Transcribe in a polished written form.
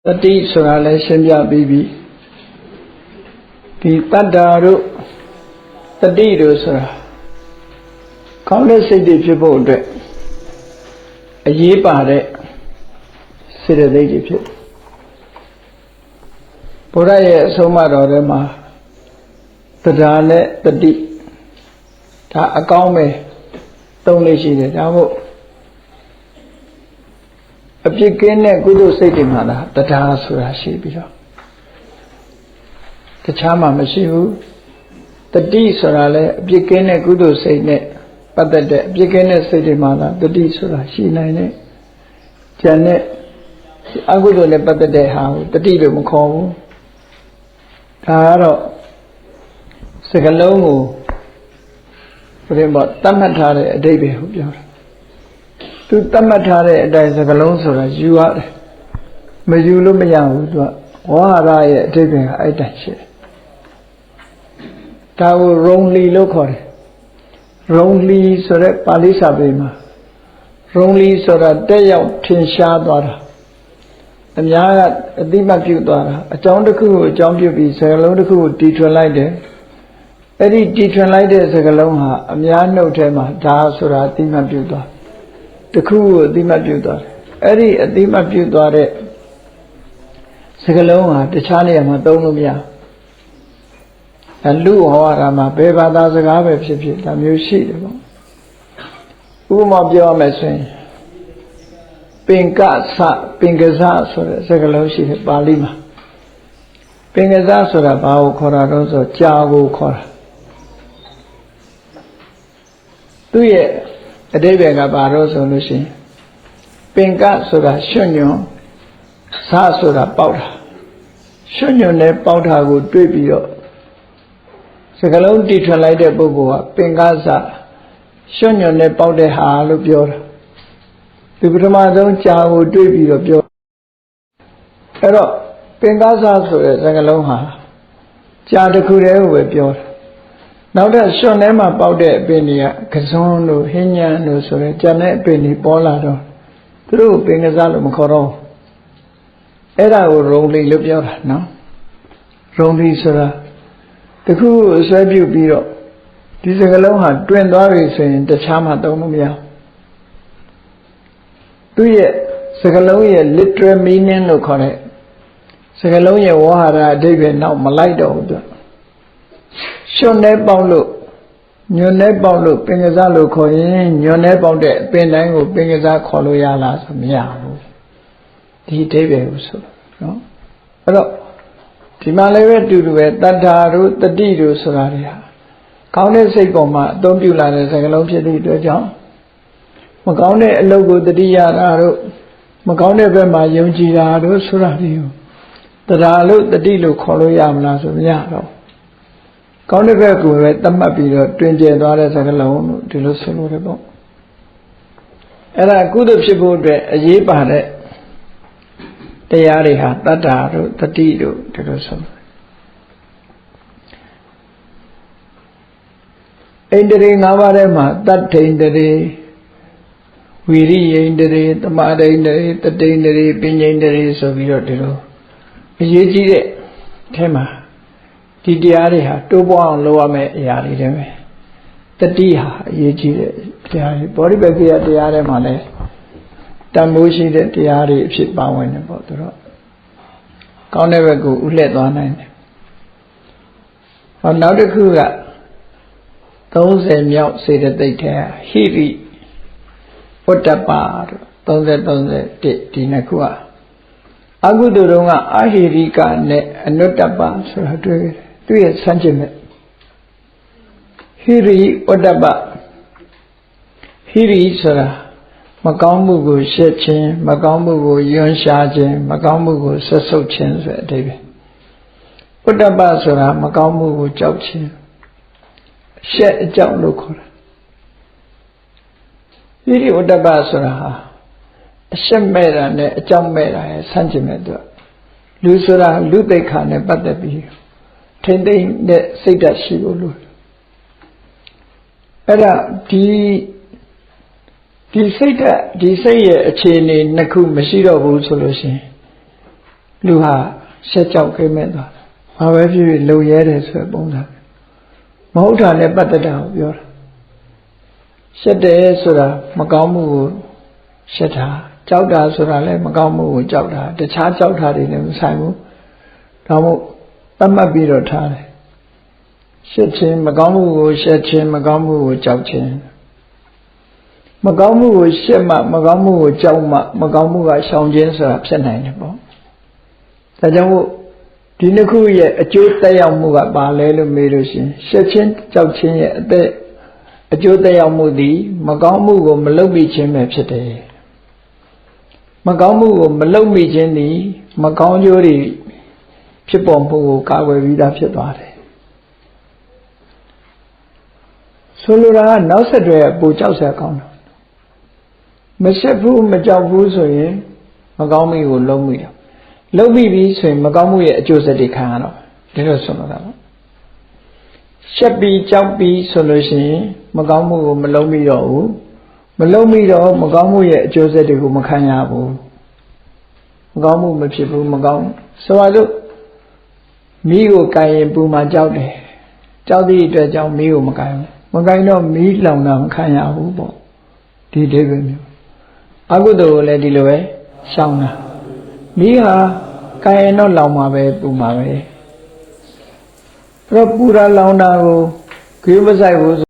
တတိဆိုတာလည်းရှင်းပြပြီးပြီဒီတတ္တာတို့တတိတို့ဆိုတာကောင်းတဲ့စိတ်တွေဖြစ်ဖို့အတွက်အရေးပါတဲ့စေတသိက်တွေဖြစ်ဘုရားရဲ့အဆုံးအမတော်ထဲမှာတရားနဲ့တတိဒါအကောင်းပဲသုံးလေးရှိတယ်ဒါမို့အပြစ်ကင်းတဲ့ကုသိုလ်စိတ်တွေမှာလားတရားဆိုတာရှိပြီးတော့တခြားမှာမရှိဘူးတတိဆိုတာလည်းအပြစ်ကင်းတဲ့ကုသိုလ်စိတ်နဲ့ပတ်သက်တဲ့အပြစ်ကင်းတဲ့စိတ်တွေမှာလားတတိဆိုတာရှိနိုင်တယ်ဉာဏ်နဲ့အကုသိုလ်နဲ့ပတ်သက်တဲ့ဟာကိုတတိလို့မခေါ်ဘူးဒါကတော့စကလုံးကိုဘယ်မှာတတ်မှတ်ထားတဲ့အဓိပ္ပာယ်ကိုပြောတာသူတတ်မှတ်ထားတဲ့အတိုင်းစကလုံးဆိုတာယူရတယ်မယူလို့မရဘူးသူကဝါဟာရရဲ့အဓိပ္ပာယ်ကအဲ့တိုင်းရှိတယ်ဒါကိုရုံလီလို့ခေါ်တယ်ရုံလီဆိုတဲ့ပါဠိစာပေမှာရုံလီဆိုတာတက်ရောက်ထင်ရှားသွားတာအများကအတိမတ်ပြုသွားတာအကြောင်းတစ်ခုကိုအကြောင်းပြုပြီးစကလုံးတစ်ခုကိုတီထွင်လိုက်တယ်အဲ့ဒီတီထွင်လိုက်တဲ့စကလုံးဟာအများနှုတ်ထဲမှာဒါဆိုတာအတိမတ်ပြုသွားတစ်ခုကိုအတိမတ်ပြုသွားတယ်အဲ့ဒီအတိမတ်ပြုသွားတဲ့စကလုံးဟာတခြားနေရာမှာသုံးလို့မရအလူဟောရမှာဘယ်ဘာသာစကားပဲဖြစ်ဖြစ်ဒါမျိုးရှိတယ်ပေါ့ဥပမာပြောရမယ်ဆိုရင်ပင်ကစပင်ကစားဆိုတဲ့စကားလုံးရှိတယ်ပါဠိမှာပင်ကစားဆိုတာဘာကိုခေါ်တာတော့ဆိုကြာကိုခေါ်တာသူရဲ့အဓိပ္ပာယ်ကဘာလို့ဆိုလို့ရှိရင်ပင်ကဆိုတာရွှွညွန်စဆိုတာပေါက်တာရွှွညွန်နဲ့ပေါက်တာကိုတွေ့ပြီးတော့စကလုံးတီထွင်လိုက်တဲ့ပုဂ္ဂိုလ်ကပင်ကစားရွှွညွန်နဲ့ပေါက်တဲ့ဟာလို့ပြောတာဒီပထမဆုံးကြာကိုတွေးပြီးတော့ပြောအဲ့တော့ပင်ကားစားဆိုတဲ့စကားလုံးဟာကြာတစ်ခုတည်းကိုပဲပြောတာနောက်တဲ့ရွှွန်ထဲမှာပေါက်တဲ့အပင်တွေကကစွန်းတို့ဟင်းညံတို့ဆိုတဲ့ကြာတဲ့အပင်တွေပေါ်လာတော့သူတို့ပင်ကားစားလို့မခေါ်တော့အဲ့ဒါကိုရုံလီလို့ပြောတာနော်ရုံလီဆိုတာတခုကိုအစွဲပြုပြီးတော့ဒီစကားလုံးဟာတွင်သွားပြီဆိုရင်တခြားမှာသုံးလို့မရဘူးသူရဲ့စကားလုံးရဲ့ literal meaning လို့ခေါ်တဲ့စကားလုံးရဲ့ဝါဟာရအဓိပ္ပာယ်နောက်မလိုက်တော့ဘူးသူရွှွနဲ့ပေါက်လို့ညွန်နဲ့ပေါက်လို့ပင်ကစားလို့ခေါ်ရင်ညွန်နဲ့ပေါက်တဲ့အပင်တိုင်းကိုပင်ကစားခေါ်လို့ရလားဆိုမရဘူးဒီအဓိပ္ပာယ်ကိုဆိုနော်အဲ့တော့ဒီမှာလည်းပဲတူတူပဲတတ္ထာတို့တတိတို့ဆိုတာတွေဟာကောင်းတဲ့စိတ်ပေါ်မှာအသုံးပြုလာတဲ့စကားလုံးဖြစ်တဲ့အတွက်ကြောင့်မကောင်းတဲ့အလုပ်ကိုတတိယတာတို့မကောင်းတဲ့ဘက်မှာယုံကြည်တာတို့ဆိုတာတွေကိုတရားလို့တတိလို့ခေါ်လို့ရမလားဆိုမရတော့ကောင်းတဲ့ဘက်ကိုပဲသတ်မှတ်ပြီးတော့တွင်ကျယ်သွားတဲ့စကားလုံးတို့ဒီလိုဆိုလို့ရပေါ့အဲ့ဒါကုသိုလ်ဖြစ်ဖို့အတွက်အရေးပါတဲ့တရားတွေဟာတတ္တာတို့တတိတို့ဒီလိုဆိုဣန္ဒြေ၅ပါးထဲမှာတတ္ထိန္ဒြေဝိရိယိန္ဒြေသမာဓိန္ဒြေတတိန္ဒြေပညာန္ဒြေဆိုပြီးတော့ဒီလိုအရေးကြီးတဲ့အထဲမှာဒီတရားတွေဟာတိုးပွားအောင်လုပ်ရမယ့်အရာတွေတည်းပဲတတိဟာအရေးကြီးတဲ့တရားတွေဘောဓိပက္ခိယတရားထဲမှာလည်းတန်ဖိုးရှိတဲ့တရားတွေအဖြစ်ပါဝင်တယ်ပေါ့သူတော့ကောင်းတဲ့ဘက်ကိုဥလှည့်သွားနိုင်တယ်ဟောနောက်တစ်ခုက30မြောက်စေတသိက်ထဲဟိရိဝတ္တပါ30-31ဒီနှစ်ခုကအကုသိုလ်တုန်းကအဟိရိကနဲ့အနုတ္တပဆိုတာတွေ့တယ်သူရဲ့ဆန့်ကျင်မဲ့ဟိရိဝတ္တပဟိရိဆိုတာမကောင်းမှုကိုရှက်ခြင်းမကောင်းမှုကိုယွန်းရှားခြင်းမကောင်းမှုကိုဆက်ဆုပ်ခြင်းဆိုတဲ့အဓိပ္ပာယ်ဝတ္တပဆိုတာမကောင်းမှုကိုကြောက်ခြင်းရှက်အကြောက်လို့ခေါ်တာဟိရိဝတ္တပဆိုတာဟာအရှက်မဲ့တာနဲ့အကြောက်မဲ့တာရဲ့ဆန့်ကျင်မဲ့သူလူဆိုတာလူသိက္ခာနဲ့ပတ်သက်ပြီးထိမ့်သိမ့်တဲ့စိတ်ဓာတ်ရှိဖို့လိုအဲ့ဒါဒီစိတ်ဓာတ်ဒီစိတ်ရဲ့အခြေအနေနှစ်ခုမရှိတော့ဘူးဆိုလို့ရှိရင် လူဟာရှက်ကြောက်ခဲမဲ့သွားတယ်ဘာပဲဖြစ်ဖြစ်လုံရဲတယ်ဆိုတဲ့ပုံစံမဟုတ်တာနဲ့ပတ်သက်တာကိုပြောတာရှက်တယ်ဆိုတာမကောင်းမှုကိုရှက်တာကြောက်တာဆိုတာလည်းမကောင်းမှုကိုကြောက်တာတခြားကြောက်တာတွေလည်းမဆိုင်ဘူးဒါမို့သတ်မှတ်ပြီးတော့ထားတယ်ရှက်ခြင်းမကောင်းမှုကိုရှက်ခြင်းမကောင်းမှုကိုကြောက်ခြင်းမကောင်းမှုကိုရှက်မှမကောင်းမှုကိုကြောက်မှမကောင်းမှုကရှောင်ခြင်းဆိုတာဖြစ်နိုင်တယ်ပေါ့ဒါကြောင့်မို့ဒီနှစ်ခုရဲ့အကျိုးသက်ရောက်မှုကဘာလဲလို့မေးလို့ရှိရင်ရှက်ခြင်းကြောက်ခြင်းရဲ့အကျိုးသက်ရောက်မှုသည်မကောင်းမှုကိုမလုပ်မိခြင်းပဲဖြစ်တယ်မကောင်းမှုကိုမလုပ်မိခြင်းသည်မကောင်းကျိုးတွေဖြစ်ပေါ်မှုကိုကာကွယ်ပြီးသားဖြစ်သွားတယ်ဆိုလိုတာကနောက်ဆက်တွဲပူကြောက်စရာကောင်းတာမရှက်ဘူးမကြောက်ဘူးဆိုရင်မကောင်းမှုကိုလုံးမိတာလုံးမိပြီဆိုရင်မကောင်းမှုရဲ့အကျိုးဆက်တွေခံရတော့ဒီလိုဆိုလိုတာပေါ့ရှက်ပြီးကြောက်ပြီးဆိုလို့ရှိရင်မကောင်းမှုကိုမလုံးမိတော့ဘူးမလုံးမိတော့မကောင်းမှုရဲ့အကျိုးဆက်တွေကိုမခံရဘူးမကောင်းမှုမဖြစ်ဘူးမကောင်းဆိုပါစို့မိကိုကင်ရင်ပူမှကြောက်တယ်ကြောက်သည့်အတွက်ကြောင့်မိကိုမကင်ဘူးမကင်တော့မိလောင်တာမခံရဘူးပေါ့ဒီအိဗယ်မျိုးအကုသိုလ်ကိုလည်းဒီလိုပဲရှောင်တာမိဟာကင်ရင်တော့လောင်မှာပဲပူမှာပဲအဲ့တော့ပူတာလောင်တာကိုဂရုမစိုက်ဘူး